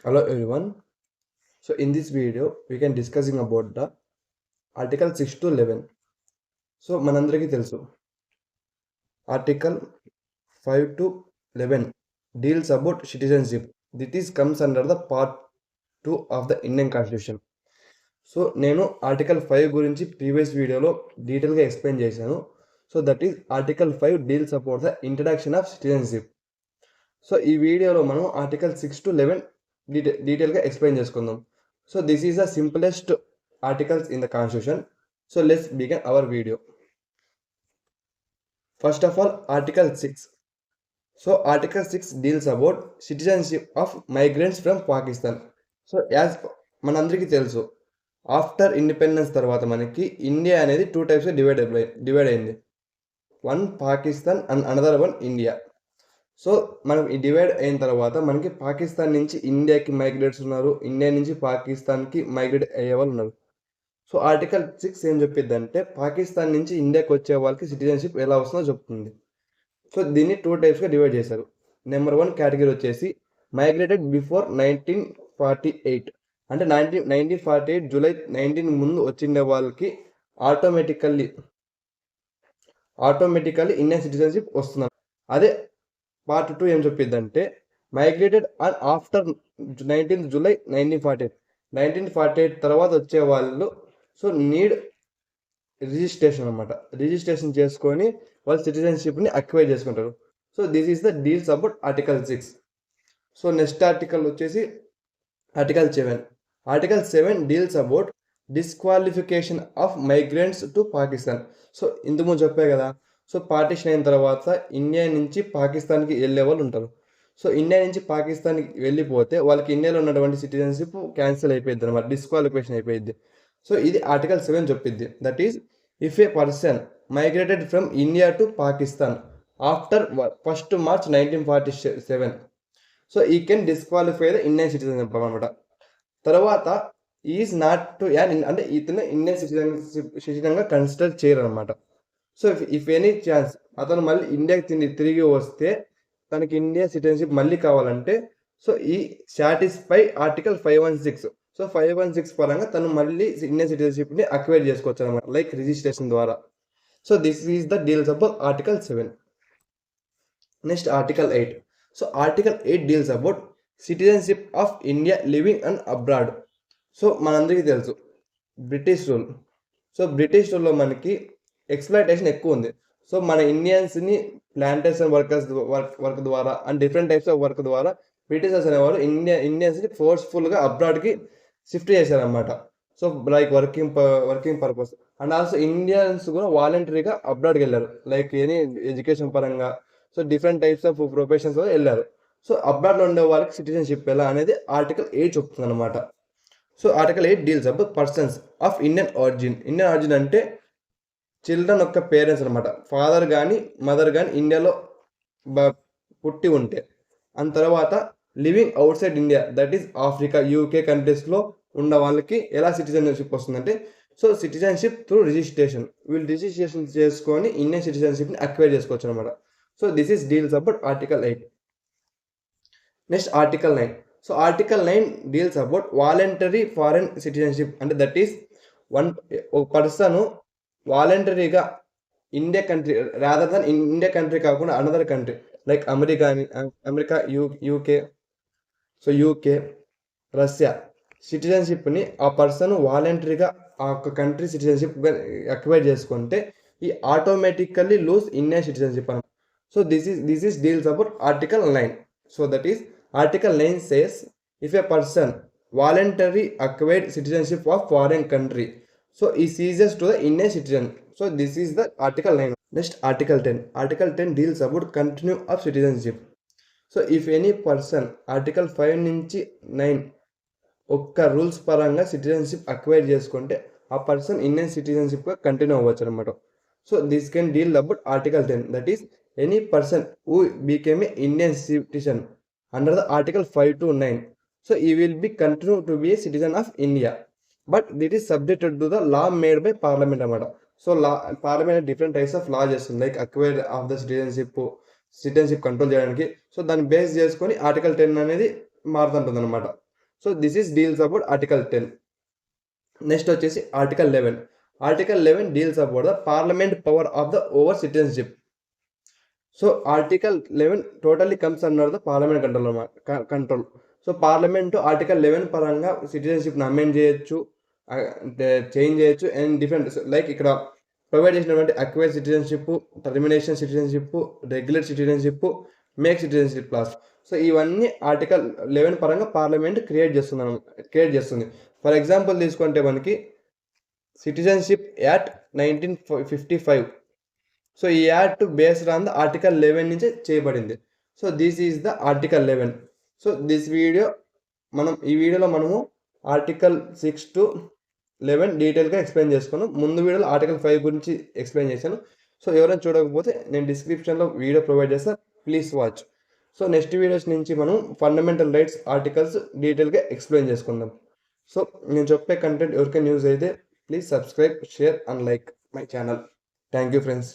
Hello everyone. So in this video we can discussing about the article 6 to 11. So మనందరికీ తెలుసు article 5 to 11 deals about citizenship. This comes under the part 2 of the Indian Constitution. So నేను article 5 గురించి previous వీడియోలో డీటెయిల్గా explain చేశాను. So that is article 5 deals about the introduction of citizenship. So ఈ వీడియోలో మనం ఆర్టికల్ 6 to 11 డీటెయిల్గా explain చేసుకుందాం. So this is the simplest articles in the constitution. So let's begin our video. First of all, article 6. So article 6 deals about citizenship of migrants from Pakistan. So as మనందరికీ తెలుసు after independence తర్వాత మనకి India అనేది 2 టైప్స్గా divide అయింది. One Pakistan and another one India. So మనం ఈ divide అయిన తర్వాత మనకి పాకిస్తాన్ నుంచి ఇండియాకి మైగ్రేట్స్ ఉన్నారు, ఇండియా నుంచి పాకిస్తాన్కి మైగ్రేట్ అయ్యే వాళ్ళు ఉన్నారు. సో ఆర్టికల్ 6 ఏం చెప్పిద్ది అంటే పాకిస్తాన్ నుంచి ఇండియాకి వచ్చే వాళ్ళకి సిటిజన్షిప్ ఎలా వస్తుందో చెప్తుంది. సో దీన్ని 2 టైప్స్గా డివైడ్ చేశారు. నెంబర్ 1 కేటగిరీ వచ్చేసి మైగ్రేటెడ్ బిఫోర్ 1948, అంటే 1948 జూలై 19 ముందు వచ్చిండే వాళ్ళకి ఆటోమేటికల్లీ ఇండియన్ సిటిజన్షిప్ వస్తుంది. అదే పార్ట్ 2 ఏం చెప్పిద్దంటే మైగ్రేటెడ్ అండ్ ఆఫ్టర్ 19 జూలై 1948 తర్వాత వచ్చే వాళ్ళు సో నీడ్ రిజిస్ట్రేషన్ అనమాట. రిజిస్ట్రేషన్ చేసుకొని వాళ్ళు సిటిజన్షిప్ని అక్వైర్ చేసుకుంటారు. So this is the deals about article 6. So next article వచ్చేసి article 7. Article 7 deals about disqualification of migrants to Pakistan. So ఇందుకు చెప్పే కదా, సో పార్టీషన్ అయిన తర్వాత ఇండియా నుంచి పాకిస్తాన్కి వెళ్ళే వాళ్ళు ఉంటారు. సో ఇండియా నుంచి పాకిస్తాన్కి వెళ్ళిపోతే వాళ్ళకి ఇండియాలో ఉన్నటువంటి సిటిజన్షిప్ క్యాన్సిల్ అయిపోయింది అనమాట, డిస్క్వాలిఫికేషన్ అయిపోయింది. సో ఇది ఆర్టికల్ 7 చెప్పిద్ది. That is if a person migrated from India to Pakistan after 1st March 1947, so he can disqualify the Indian citizenship అనమాట. తర్వాత ఈజ్ నాట్ టు అంటే ఇతను ఇండియన్ సిటిజన్గా కన్సిడర్ చేయరు అనమాట. సో ఇఫ్ ఎనీ ఛాన్స్ అతను మళ్ళీ ఇండియాకి తిరిగి వస్తే తనకి ఇండియా సిటిజన్షిప్ మళ్ళీ కావాలంటే సో ఈ సాటిస్ఫై ఆర్టికల్ 516. సో 516 పరంగా తను మళ్ళీ ఇండియన్ సిటిజన్షిప్ని అక్వైర్ చేసుకోవచ్చు అనమాట, లైక్ రిజిస్ట్రేషన్ ద్వారా. So this is the deals about article 7. Next article 8. So article 8 deals about citizenship of India living and abroad. So మనందరికీ తెలుసు బ్రిటిష్ రూల్. సో బ్రిటిష్ రూల్లో మనకి exploitation ఎక్కువ ఉంది. సో మన ఇండియన్స్ని ప్లాంటేషన్ వర్క్ ద్వారా and different types of work ద్వారా Britishers అనేవారు ఇండియన్స్ని ఫోర్స్ఫుల్గా అబ్రాడ్కి shift చేశారనమాట. So like working purpose and also Indians కూడా వాలంటరీగా అబ్రాడ్కి వెళ్ళారు, లైక్ ఎనీ ఎడ్యుకేషన్ పరంగా. So different types of professions వెళ్ళారు. సో అబ్రాడ్లో ఉండే వాళ్ళకి సిటిజన్షిప్ ఎలా అనేది ఆర్టికల్ 8 చెప్తుంది అనమాట. So article 8 deals about persons of Indian origin అంటే చిల్డ్రన్ యొక్క పేరెంట్స్ అనమాట, ఫాదర్ కానీ మదర్ కానీ ఇండియాలో పుట్టి ఉంటే. అండ్ తర్వాత living out side India, that is Africa, UK కంట్రీస్లో ఉన్న వాళ్ళకి ఎలా సిటిజన్షిప్ వస్తుందంటే సో సిటిజన్షిప్ త్రూ రిజిస్ట్రేషన్. వీళ్ళు రిజిస్ట్రేషన్ చేసుకొని ఇండియన్ సిటిజన్షిప్ని అక్వైర్ చేసుకోవచ్చు అనమాట. So this is deals about article 8. Next article 9. So article 9 deals about voluntary foreign citizenship, అంటే దట్ ఈస్ ఒక పర్సన్ వాలంటరీగా India country rather than India country కాకుండా another country like America, UK, so UK, Russia సిటిజన్షిప్ని ఆ person వాలంటరీగా ఆ యొక్క country citizenship acquire చేసుకుంటే ఈ ఆటోమేటికల్లీ లూజ్ ఇండియన్ సిటిజన్షిప్ అనమాట. So this is deals about article 9. So that is article 9 says if a person voluntary acquired citizenship of foreign country, so he ceases to the Indian citizen. So this is the article 9. Next article 10. Article 10 deals about continue of citizenship. So if any person article 5 నుంచి 9 ఒక్క rules పరంగా citizenship acquire చేసుకుంటే ఆ person Indian సిటిజన్షిప్గా continue అవ్వచ్చు అనమాట. So this can deal about article 10, that is any person who became a Indian citizen under the article 5 to 9. So he will be continue to be a citizen of India, but that is subjected to the law made by parliament అనమాట. So parliament different types of law చేస్తుంది, like acquire of the citizenship control చేయడానికి. So దాన్ని base చేసుకొని article 10 అనేది మారుతుంటుంది అనమాట. So this is deals about article 10. Next వచ్చేసి article 11. Article 11 deals about the parliament power of the over citizenship. So article 11 totally comes under the parliament control. So parliament article 11 పరంగా సిటిజన్షిప్ని amend చేయొచ్చు, change చేయొచ్చు and different like ఇక్కడ provide చేసినటువంటి acquire citizenship, termination citizenship, regular citizenship, make citizenship class. So ఇవన్నీ article 11 పరంగా parliament create చేస్తుంది. For example తీసుకుంటే మనకి సిటిజన్షిప్ యాక్ట్ 1955. సో ఈ act based on the article 11 నుంచి చేయబడింది. So this is the article 11. So this video ఈ వీడియోలో మనము ఆర్టికల్ 6 to 11 డీటెయిల్గా ఎక్స్ప్లెయిన్ చేసుకున్నాం. ముందు వీడియోలో ఆర్టికల్ 5 గురించి ఎక్స్ప్లెయిన్ చేశాను. సో ఎవరైనా చూడకపోతే నేను డిస్క్రిప్షన్లో వీడియో ప్రొవైడ్ చేస్తాను, please watch. So next videos నుంచి మనం ఫండమెంటల్ రైట్స్ ఆర్టికల్స్ డీటెయిల్గా ఎక్స్ప్లెయిన్ చేసుకుందాం. సో నేను చెప్పే కంటెంట్ ఎవరికైనా యూజ్ అయితే please subscribe, share and like my channel. Thank you friends.